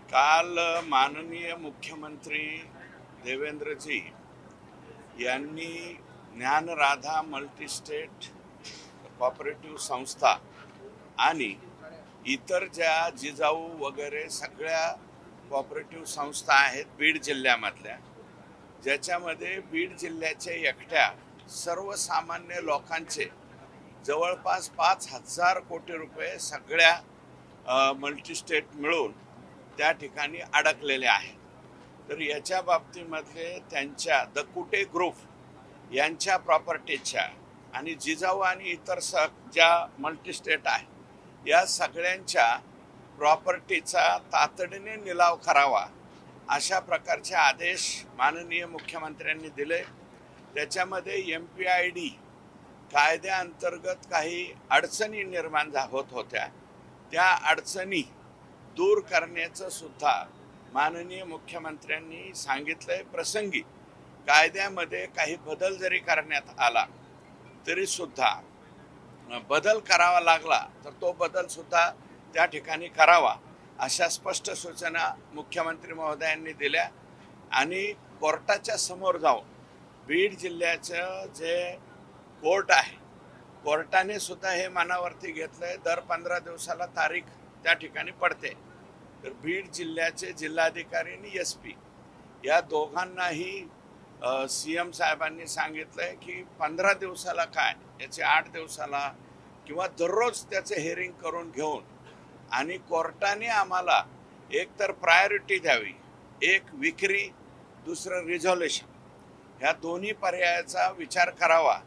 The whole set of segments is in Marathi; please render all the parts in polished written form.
काल माननीय मुख्यमंत्री देवेंद्रजी यांनी ज्ञानराधा मल्टीस्टेट कॉपरेटिव्ह संस्था आणि इतर ज्या जिजाऊ वगैरे सगळ्या कॉपरेटिव्ह संस्था आहेत बीड जिल्ह्यामधल्या, ज्याच्यामध्ये बीड जिल्ह्याच्या एकट्या सर्वसामान्य लोकांचे जवळपास 5,000 कोटी रुपये सगळ्या मल्टीस्टेट मिळून त्या ठिकाणी अडकलेले आहेत. तर याच्या बाबतीमध्ये त्यांच्या द कुटे ग्रुप यांच्या प्रॉपर्टीच्या आणि जिजाऊ आणि इतर ज्या मल्टीस्टेट आहे या सगळ्यांच्या प्रॉपर्टीचा तातडीने निलाव करावा अशा प्रकारचे आदेश माननीय मुख्यमंत्र्यांनी दिले. त्याच्यामध्ये MPID कायद्याअंतर्गत काही अडचणी निर्माण होत होत्या, त्या अडचणी दूर करण्याचं सुद्धा माननीय मुख्यमंत्र्यांनी सांगितलंय. प्रसंगी कायद्यामध्ये काही बदल जरी करण्यात आला तरी सुद्धा बदल करावा लागला तर तो बदल सुद्धा त्या ठिकाणी करावा अशा स्पष्ट सूचना मुख्यमंत्री महोदयांनी दिल्या. आणि कोर्टाच्या समोर जाऊन बीड जिल्ह्याचं जे कोर्ट आहे कोर्टाने सुद्धा हे मनावरती घेतलंय. दर 15 दिवसाला तारीख त्या ठिकाणी पडते. तर बीड जिल्ह्याचे जिल्हाधिकारी आणि SP या दोघांनाही CM साहेबांनी सांगितलंय की 15 दिवसाला काय याचे 8 दिवसाला किंवा दररोज त्याचे हिअरिंग करून घेऊन आणि कोर्टाने आम्हाला एक तर प्रायोरिटी द्यावी, एक विक्री, दुसरं रिझॉल्युशन, ह्या दोन्ही पर्यायाचा विचार करावा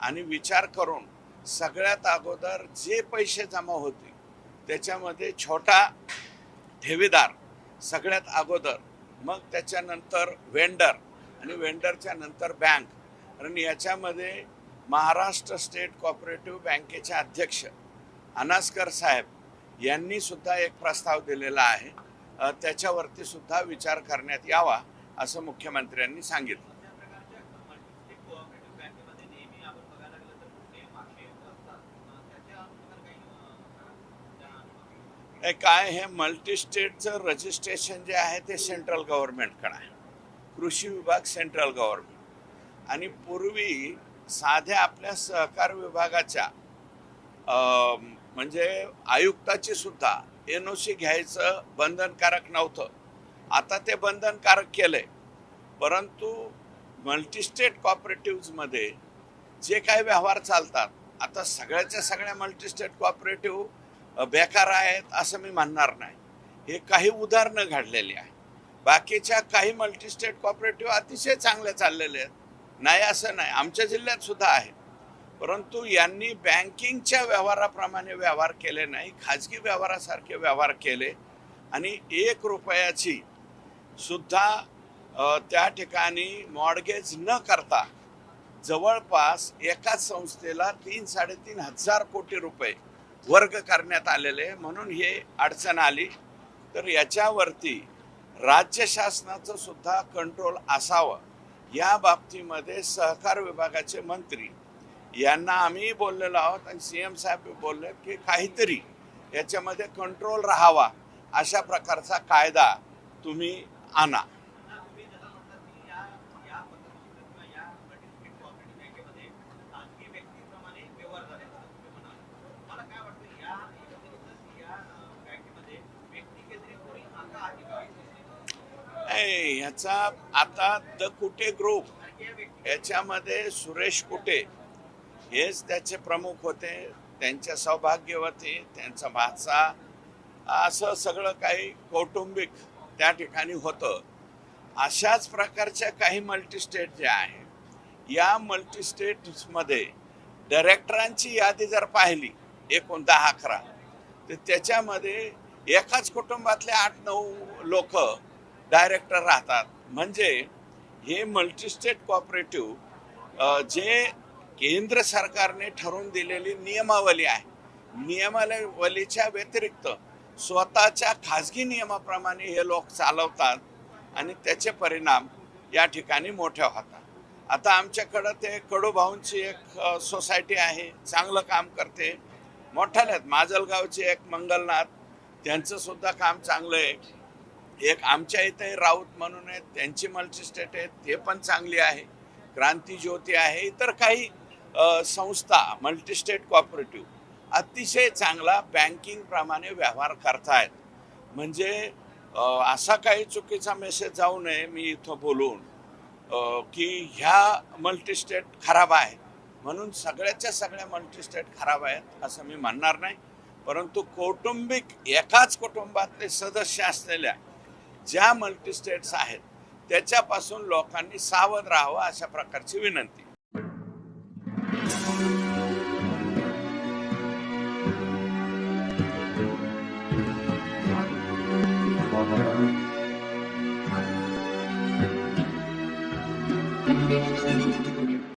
आणि विचार करून सगळ्यात अगोदर जे पैसे जमा होतील त्याच्यामध्ये छोटा ठेवीदार सगळ्यात अगोदर, मग त्याच्यानंतर वेंडर आणि वेंडरच्या नंतर बँक. कारण याच्यामध्ये महाराष्ट्र स्टेट कोऑपरेटिव्ह बँकेचे अध्यक्ष अनास्कर साहेब यांनी सुद्धा एक प्रस्ताव दिलेला आहे. त्याच्यावरती सुद्धा विचार करण्यात यावा असं मुख्यमंत्र्यांनी सांगितलं. काय हे मल्टीस्टेटचं रजिस्ट्रेशन जे आहे ते सेंट्रल गव्हर्नमेंटकडे आहे, कृषी विभाग सेंट्रल गव्हर्नमेंट. आणि पूर्वी साध्या आपल्या सहकार विभागाच्या म्हणजे आयुक्ताची सुद्धा NOC घ्यायचं बंधनकारक नव्हतं. आता ते बंधनकारक केलंय. परंतु मल्टीस्टेट कॉपरेटिव्हमध्ये जे काही व्यवहार चालतात, आता सगळ्याच्या सगळ्या मल्टीस्टेट कॉपरेटिव्ह बेकार आहेत असं मी म्हणणार नाही. हे काही उदाहरणं घडलेली आहे. बाकीच्या काही मल्टीस्टेट कॉपरेटिव्ह अतिशय चांगले चाललेले आहेत, नाही असं नाही, आमच्या जिल्ह्यात सुद्धा आहे. परंतु यांनी बँकिंगच्या व्यवहाराप्रमाणे व्यवहार केले नाही, खाजगी व्यवहारासारखे व्यवहार केले आणि 1 रुपयाची सुद्धा त्या ठिकाणी मॉर्गेज न करता जवळपास एकाच संस्थेला 3-3.5 हजार कोटी रुपये वर्ग करण्यात आलेले, म्हणून हे अडचण आली. तर याच्यावरती राज्य शासनाचं सुद्धा कंट्रोल असावं या बाबतीमध्ये सहकार विभागाचे मंत्री यांना आम्ही बोललेलो आहोत आणि CM साहेब बोलले की काहीतरी याच्यामध्ये कंट्रोल राहावा अशा प्रकारचा कायदा तुम्ही आणा. ह्याचा आता द कुटे ग्रुप याच्यामध्ये सुरेश कुटे हेच त्याचे प्रमुख होते, त्यांच्या सौभाग्यवती, त्यांचा भाचा, असं सगळं काही कौटुंबिक त्या ठिकाणी होतं. अशाच प्रकारच्या काही मल्टीस्टेट जे आहे या मल्टीस्टेट्समध्ये डायरेक्टरांची यादी जर पाहिली एकूण 10-11 तर त्याच्यामध्ये एकाच कुटुंबातले 8-9 लोक डायरेक्टर राहतात. म्हणजे हे मल्टीस्टेट कॉपरेटिव्ह जे केंद्र सरकारने ठरवून दिलेली नियमावली आहे, नियमावलीच्या व्यतिरिक्त स्वतःच्या खाजगी नियमाप्रमाणे हे लोक चालवतात आणि त्याचे परिणाम या ठिकाणी मोठे होतात. आता आमच्याकडं ते कडूभाऊंची एक सोसायटी आहे, चांगलं काम करते, मोठाले आहेत. माजलगावचे एक मंगलनाथ, त्यांचं सुद्धा काम चांगलं आहे. एक आमच्या इथे राऊत म्हणून आहेत, त्यांची मल्टीस्टेट आहेत, ते पण चांगली आहे. क्रांती ज्योती आहे, इतर काही संस्था मल्टीस्टेट कॉपरेटिव्ह अतिशय चांगला बँकिंग प्रमाणे व्यवहार करतायत. म्हणजे असा काही चुकीचा मेसेज जाऊ नये मी इथं बोलून की ह्या मल्टीस्टेट खराब आहे म्हणून सगळ्याच्या सगळ्या मल्टीस्टेट खराब आहेत असं मी म्हणणार नाही. परंतु कौटुंबिक एकाच कुटुंबातले सदस्य असलेल्या ज्या मल्टीस्टेट्स आहेत त्याच्यापासून लोकांनी सावध राहावं अशा प्रकारची विनंती.